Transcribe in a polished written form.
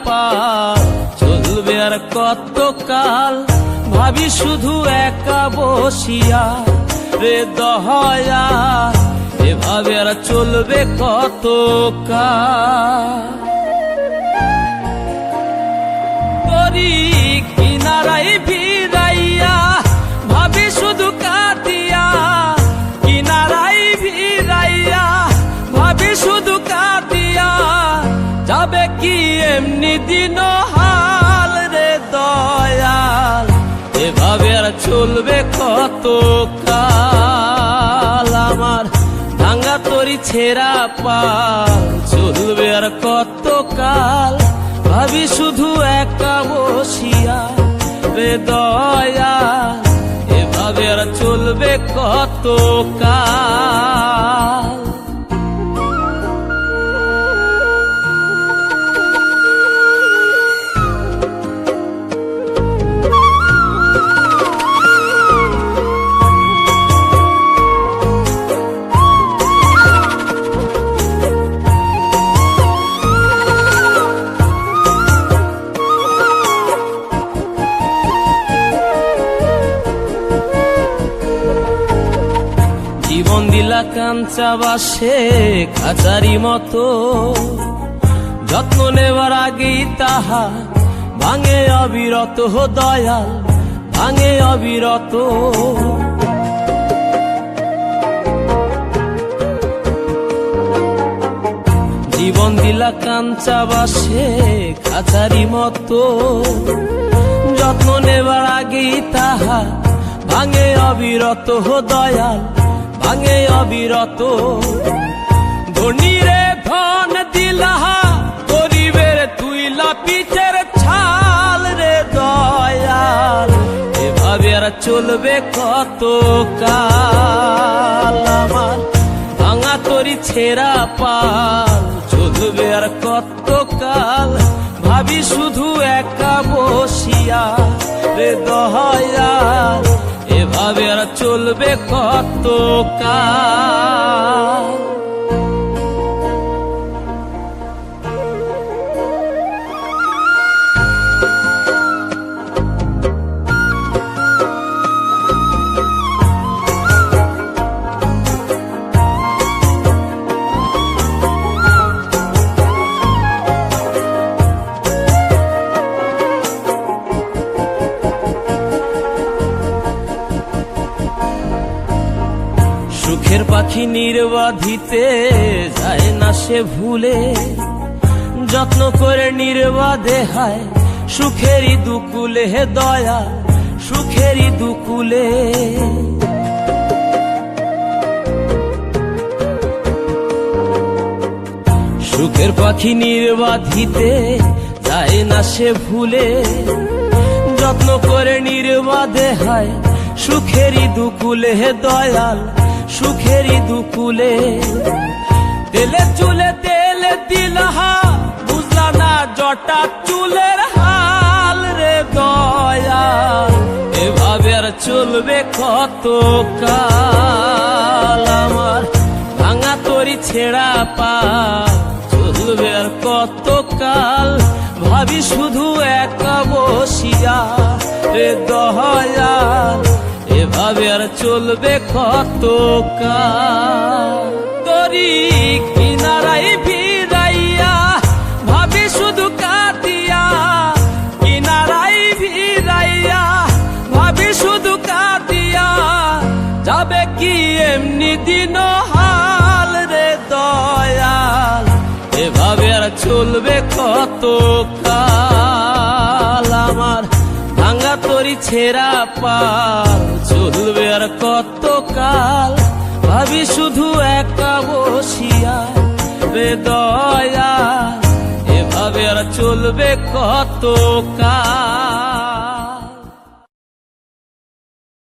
পাল, চলবে আর কত কাল, ভাবি শুধু একা বসিয়া রে দয়াল, এভাবে আর চলবে কত কাল। তরি কিনারাই ভিড়াইয়া ভাবি শুধু কাঁদিয়া, কিনারাই ভিড়াইয়া ভাবি শুধু কাঁদিয়া, যাবে কি এমনি দিন হাল রে দয়াল, এভাবে আর চলবে কত কাল। আমার ভাঙা তরি ছেঁড়া পাল, চলবে আর কত কাল, ভাবি শুধু একা বসিয়া রে দয়াল, এভাবে আর চলবে কত কাল। জীবন দিলা কাঞ্চা বাসে খাঁচারি মতো, যত্ন নেবার আগেই তাহা ভাঙে অবিরত দয়াল, ভাঙে অবিরত। জীবন দিলা কাঞ্চা বাসে খাঁচারি মতো, যত্ন নেবার আগেই তাহা ভাঙে অবিরত দয়াল, ভাঙে অবিরত। ধনীরে ধন দিলাহা, গরিবের তুইলা পিঠের ছাল রে দয়াল, এভাবে আর চলবে কত কাল। আমার ভাঙা তরি ছেঁড়া পাল, চলবে আর কত কাল, ভাবি শুধু একা বসিয়া রে দয়াল, এভাবে আর চলবে কত কাল। সুখের পাখি নির্বাধিতে যায় না সে ভুলে, যত্ন করে নির্বাধে হায় সুখেরই দুকুলে হে দয়াল, সুখেরই দুকুলে। সুখের পাখি নির্বাধিতে যায় না সে ভুলে, যত্ন করে নির্বাধে হায় সুখেরই দুকুলে হে দয়াল, সুখেরই দুকুলে। তেলে চুলে তেলে দিলহা, বুঝলা না জটা চুলের হাল রে দয়াল, এভাবে আর চলবে কত কাল। আমার ভাঙা তরি ছেঁড়া পাল, চলবে আর কত কাল, ভাবি শুধু একা বসিয়া রে দয়াল, এভাবে আর চলবে কত কাল। তরি কিনারাই ভিড়াইয়া ভাবি শুধু কাঁদিয়া, কিনারাই ভিড়াইয়া ভাবি শুধু কাঁদিয়া, যাবে কি এমনি দিন হাল রে দয়াল, এভাবে আর চলবে কত কাল। আমার ভাঙা তরি ছেঁড়া পাল, চলবে আর কত কাল, ভাবি শুধু একা বসিয়া রে দয়াল, এভাবে আর চলবে কত কাল।